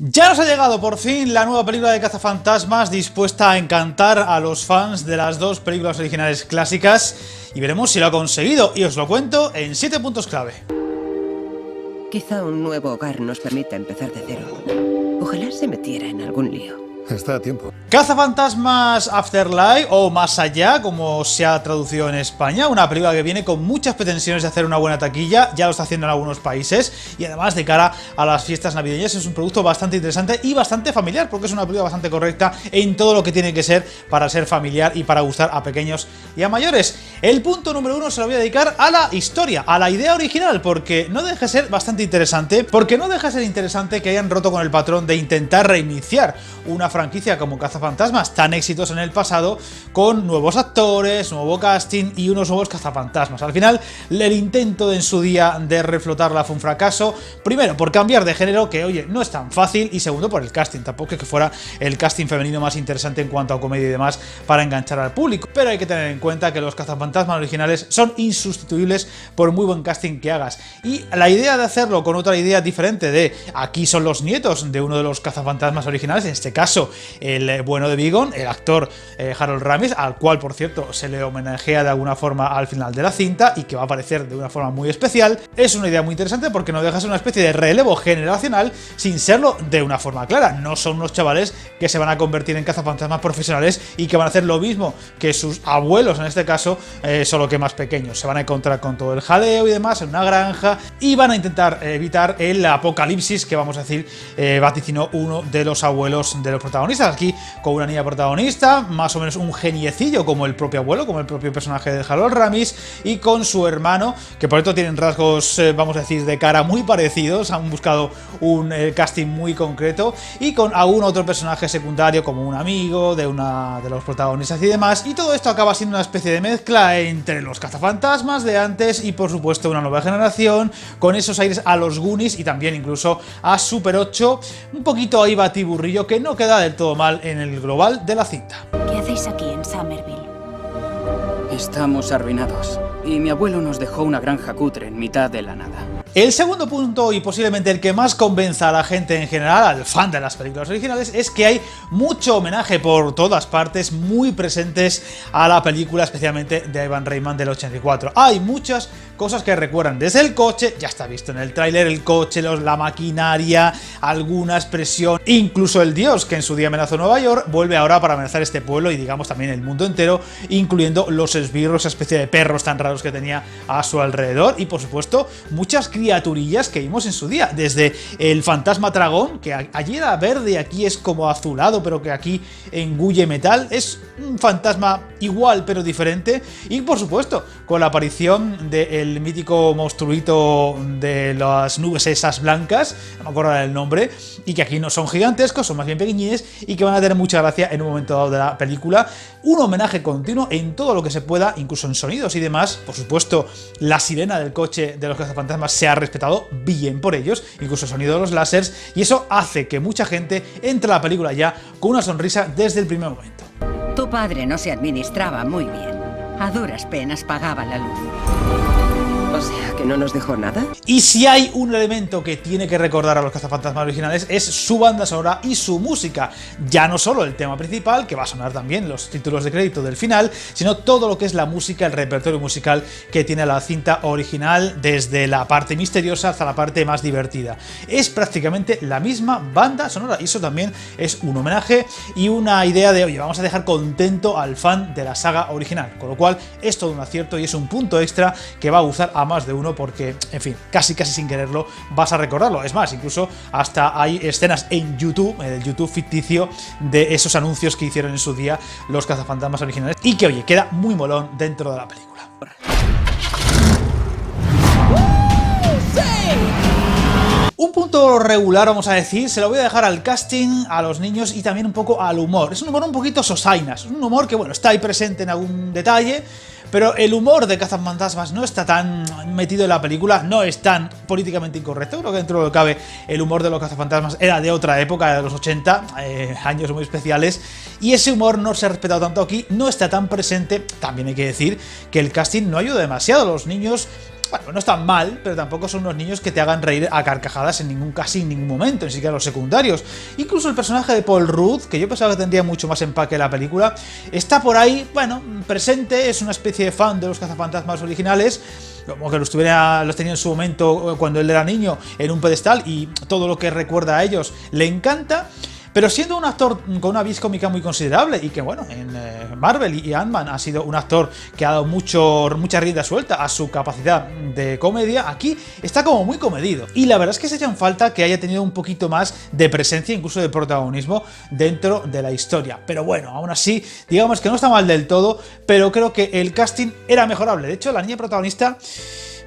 Ya nos ha llegado por fin la nueva película de Cazafantasmas, dispuesta a encantar a los fans de las dos películas originales clásicas, y veremos si lo ha conseguido, y os lo cuento en 7 puntos clave. Quizá un nuevo hogar nos permita empezar de cero. Ojalá se metiera en algún lío. Está a tiempo. Cazafantasmas Afterlife, o Más Allá, como se ha traducido en España, una película que viene con muchas pretensiones de hacer una buena taquilla, ya lo está haciendo en algunos países, y además de cara a las fiestas navideñas es un producto bastante interesante y bastante familiar, porque es una película bastante correcta en todo lo que tiene que ser para ser familiar y para gustar a pequeños y a mayores. El punto número 1 se lo voy a dedicar a la historia, a la idea original, porque no deja de ser bastante interesante, que hayan roto con el patrón de intentar reiniciar una franquicia como Cazafantasmas, tan exitosa en el pasado, con nuevos actores, nuevo casting y unos nuevos cazafantasmas. Al final, el intento en su día de reflotarla fue un fracaso, primero por cambiar de género, que oye, no es tan fácil, y segundo por el casting, tampoco es que fuera el casting femenino más interesante en cuanto a comedia y demás para enganchar al público, pero hay que tener en cuenta que los cazafantasmas originales son insustituibles por muy buen casting que hagas, y la idea de hacerlo con otra idea diferente de aquí son los nietos de uno de los cazafantasmas originales, en este caso el bueno de Vigon, el actor Harold Ramis, al cual por cierto se le homenajea de alguna forma al final de la cinta y que va a aparecer de una forma muy especial, es una idea muy interesante porque no deja de ser una especie de relevo generacional sin serlo de una forma clara. No son unos chavales que se van a convertir en cazafantasmas profesionales y que van a hacer lo mismo que sus abuelos en este caso, solo que más pequeños. Se van a encontrar con todo el jaleo y demás en una granja y van a intentar evitar el apocalipsis que, vamos a decir, vaticinó uno de los abuelos de los protagonistas. Aquí con una niña protagonista, más o menos un geniecillo como el propio abuelo, como el propio personaje de Harold Ramis, y con su hermano, que por esto tienen rasgos, vamos a decir, de cara muy parecidos, han buscado un casting muy concreto, y con algún otro personaje secundario como un amigo de una de los protagonistas y demás, y todo esto acaba siendo una especie de mezcla entre los cazafantasmas de antes y por supuesto una nueva generación, con esos aires a los Goonies y también incluso a Super 8, un poquito ahí batiburrillo que no queda del todo mal en el global de la cinta. ¿Qué hacéis aquí en Somerville? Estamos arruinados, y mi abuelo nos dejó una granja cutre en mitad de la nada. El segundo punto, y posiblemente el que más convenza a la gente en general, al fan de las películas originales, es que hay mucho homenaje por todas partes, muy presentes a la película, especialmente de Ivan Reitman del 84. Hay muchas cosas que recuerdan, desde el coche, ya está visto en el tráiler, el coche, la maquinaria, alguna expresión, incluso el dios que en su día amenazó Nueva York, vuelve ahora para amenazar este pueblo y digamos también el mundo entero, incluyendo los esbirros, esa especie de perros tan raros que tenía a su alrededor, y por supuesto muchas criaturillas que vimos en su día, desde el fantasma dragón, que allí era verde y aquí es como azulado, pero que aquí engulle metal, es un fantasma igual pero diferente, y por supuesto con la aparición del mítico monstruito de las nubes esas blancas, no me acuerdo del nombre, y que aquí no son gigantescos, son más bien pequeñines y que van a tener mucha gracia en un momento dado de la película. Un homenaje continuo en todo lo que se pueda, incluso en sonidos y demás. Por supuesto, la sirena del coche de los cazafantasmas se ha respetado bien por ellos, incluso el sonido de los láseres, y eso hace que mucha gente entre a la película ya con una sonrisa desde el primer momento. Tu padre no se administraba muy bien. A duras penas pagaba la luz. O sea, ¿que no nos dejó nada? Y si hay un elemento que tiene que recordar a los cazafantasmas originales es su banda sonora y su música. Ya no solo el tema principal, que va a sonar también los títulos de crédito del final, sino todo lo que es la música, el repertorio musical que tiene la cinta original, desde la parte misteriosa hasta la parte más divertida. Es prácticamente la misma banda sonora, y eso también es un homenaje y una idea de, oye, vamos a dejar contento al fan de la saga original, con lo cual es todo un acierto y es un punto extra que va a gustar a más de uno porque, en fin, casi sin quererlo vas a recordarlo. Es más, incluso hasta hay escenas en YouTube, en el YouTube ficticio, de esos anuncios que hicieron en su día los cazafantasmas originales y que, oye, queda muy molón dentro de la película. Un punto regular, vamos a decir, se lo voy a dejar al casting, a los niños y también un poco al humor. Es un humor un poquito sosainas, un humor que, bueno, está ahí presente en algún detalle, pero el humor de Cazafantasmas no está tan metido en la película, no es tan políticamente incorrecto. Creo que dentro de lo que cabe el humor de los Cazafantasmas era de otra época, de los 80, años muy especiales, y ese humor no se ha respetado tanto aquí, no está tan presente. También hay que decir que el casting no ayuda demasiado. Los niños bueno, no están mal, pero tampoco son unos niños que te hagan reír a carcajadas casi en ningún momento, ni siquiera los secundarios. Incluso el personaje de Paul Rudd, que yo pensaba que tendría mucho más empaque en la película, está por ahí, bueno, presente, es una especie de fan de los cazafantasmas originales, como que los tenía en su momento cuando él era niño en un pedestal y todo lo que recuerda a ellos le encanta. Pero siendo un actor con una vis cómica muy considerable y que, bueno, en Marvel y Ant-Man ha sido un actor que ha dado mucha rienda suelta a su capacidad de comedia, aquí está como muy comedido. Y la verdad es que se echa en falta que haya tenido un poquito más de presencia, incluso de protagonismo, dentro de la historia. Pero bueno, aún así, digamos que no está mal del todo, pero creo que el casting era mejorable. De hecho, la niña protagonista,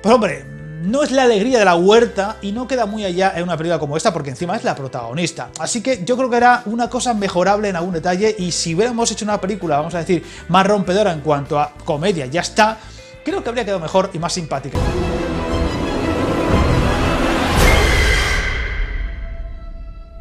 pues hombre, no es la alegría de la huerta y no queda muy allá en una película como esta porque encima es la protagonista. Así que yo creo que era una cosa mejorable en algún detalle y si hubiéramos hecho una película, vamos a decir, más rompedora en cuanto a comedia, ya está, creo que habría quedado mejor y más simpática.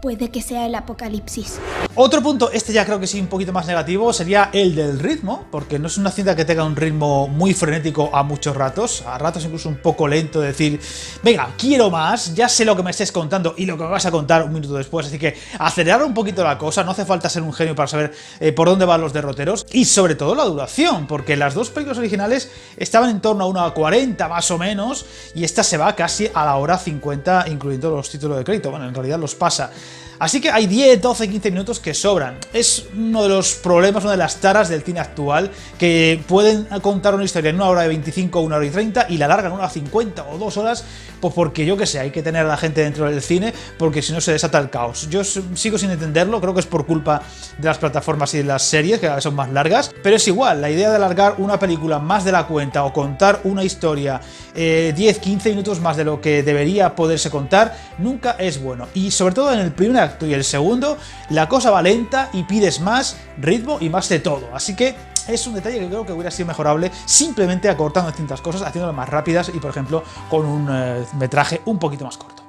Puede que sea el apocalipsis. Otro punto, este ya creo que sí un poquito más negativo, sería el del ritmo, porque no es una cinta que tenga un ritmo muy frenético a muchos ratos, a ratos incluso un poco lento, de decir, venga, quiero más, ya sé lo que me estés contando y lo que me vas a contar un minuto después, así que acelerar un poquito la cosa, no hace falta ser un genio para saber por dónde van los derroteros, y sobre todo la duración, porque las dos películas originales estaban en torno a 1:40 más o menos, y esta se va casi a la hora 50, incluyendo los títulos de crédito, bueno, en realidad los pasa. Así que hay 10, 12, 15 minutos que sobran. Es uno de los problemas, una de las taras del cine actual, que pueden contar una historia en 1:25 o 1:30 y la largan 1:50 o 2 horas, pues porque yo que sé, hay que tener a la gente dentro del cine, porque si no se desata el caos. Yo sigo sin entenderlo, creo que es por culpa de las plataformas y de las series, que cada vez son más largas, pero es igual, la idea de alargar una película más de la cuenta o contar una historia 10, 15 minutos más de lo que debería poderse contar, nunca es bueno. Y sobre todo en el primer acto y el segundo, la cosa va lenta y pides más ritmo y más de todo. Así que es un detalle que creo que hubiera sido mejorable simplemente acortando distintas cosas, haciéndolas más rápidas y, por ejemplo, con un metraje un poquito más corto.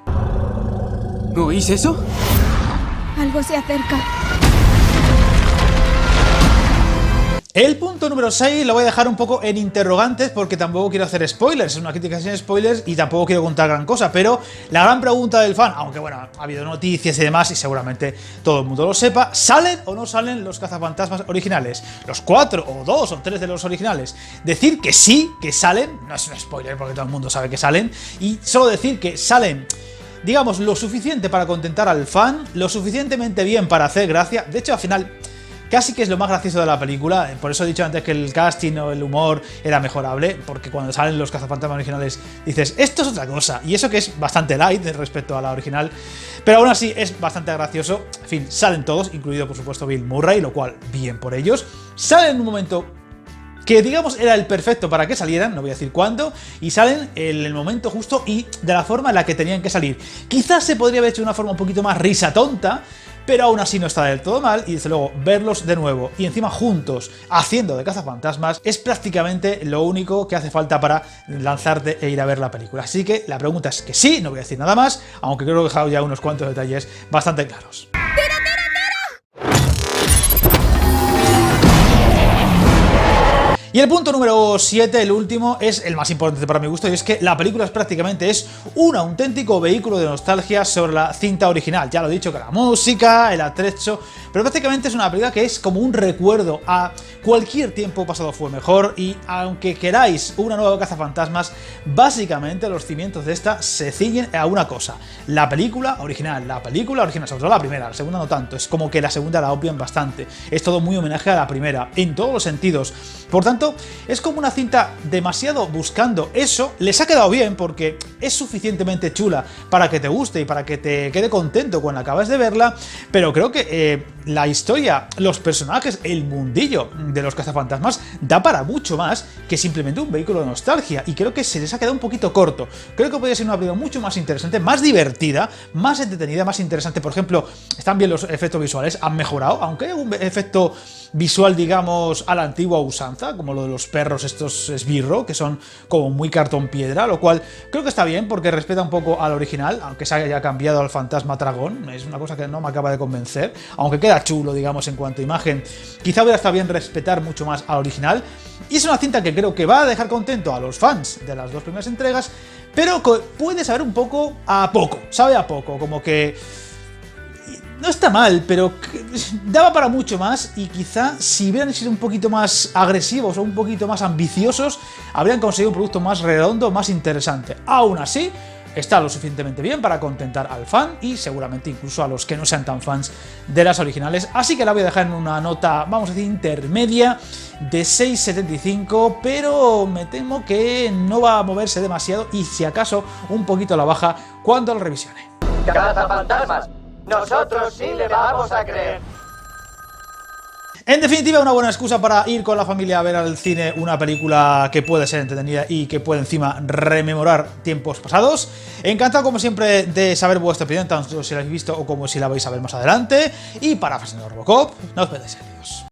¿Oís eso? Algo se acerca. El punto número 6 lo voy a dejar un poco en interrogantes porque tampoco quiero hacer spoilers, es una crítica sin spoilers y tampoco quiero contar gran cosa, pero la gran pregunta del fan, aunque bueno, ha habido noticias y demás y seguramente todo el mundo lo sepa, ¿salen o no salen los cazafantasmas originales? Los 4 o 2 o 3 de los originales. Decir que sí, que salen, no es un spoiler porque todo el mundo sabe que salen, y solo decir que salen, digamos, lo suficiente para contentar al fan, lo suficientemente bien para hacer gracia. De hecho, al final casi que es lo más gracioso de la película, por eso he dicho antes que el casting o el humor era mejorable, porque cuando salen los cazafantasmas originales dices, esto es otra cosa, y eso que es bastante light respecto a la original, pero aún así es bastante gracioso. En fin, salen todos, incluido por supuesto Bill Murray, lo cual bien por ellos. Salen en un momento que digamos era el perfecto para que salieran, no voy a decir cuándo, y salen en el momento justo y de la forma en la que tenían que salir. Quizás se podría haber hecho de una forma un poquito más risa tonta, pero aún así no está del todo mal, y desde luego verlos de nuevo y encima juntos haciendo de cazafantasmas es prácticamente lo único que hace falta para lanzarte e ir a ver la película. Así que la pregunta es que sí, no voy a decir nada más, aunque creo que he dejado ya unos cuantos detalles bastante claros. Y el punto número 7, el último, es el más importante para mi gusto, y es que la película prácticamente es un auténtico vehículo de nostalgia sobre la cinta original. Ya lo he dicho, que la música, el atrecho, pero prácticamente es una película que es como un recuerdo a cualquier tiempo pasado fue mejor, y aunque queráis una nueva cazafantasmas, básicamente los cimientos de esta se ciñen a una cosa: la película original, sobre todo la primera, la segunda no tanto, es como que la segunda la obvian bastante, es todo muy homenaje a la primera, en todos los sentidos. Por tanto, es como una cinta demasiado buscando eso. Les ha quedado bien porque es suficientemente chula para que te guste y para que te quede contento cuando acabas de verla, pero creo que la historia, los personajes, el mundillo de los cazafantasmas da para mucho más que simplemente un vehículo de nostalgia, y creo que se les ha quedado un poquito corto. Creo que podría ser una película mucho más interesante, más divertida, más entretenida, más interesante. Por ejemplo, están bien los efectos visuales, han mejorado, aunque hay un efecto visual, digamos, a la antigua usanza, como lo de los perros estos esbirro, que son como muy cartón piedra, lo cual creo que está bien porque respeta un poco al original, aunque se haya cambiado al fantasma dragón, es una cosa que no me acaba de convencer, aunque queda chulo, digamos, en cuanto a imagen. Quizá hubiera estado bien respetar mucho más al original, y es una cinta que creo que va a dejar contento a los fans de las dos primeras entregas, pero puede saber un poco a poco, sabe a poco, como que no está mal, pero daba para mucho más, y quizá si hubieran sido un poquito más agresivos o un poquito más ambiciosos, habrían conseguido un producto más redondo, más interesante. Aún así, está lo suficientemente bien para contentar al fan y seguramente incluso a los que no sean tan fans de las originales, así que la voy a dejar en una nota, vamos a decir, intermedia de 6,75, pero me temo que no va a moverse demasiado y si acaso un poquito a la baja cuando lo revisione. ¡Cazafantasmas! ¡Nosotros sí le vamos a creer! En definitiva, una buena excusa para ir con la familia a ver al cine una película que puede ser entretenida y que puede encima rememorar tiempos pasados. Encantado como siempre de saber vuestra opinión, tanto si la habéis visto o como si la vais a ver más adelante. Y para Fascinador Robocop, no os perdáis. Adiós.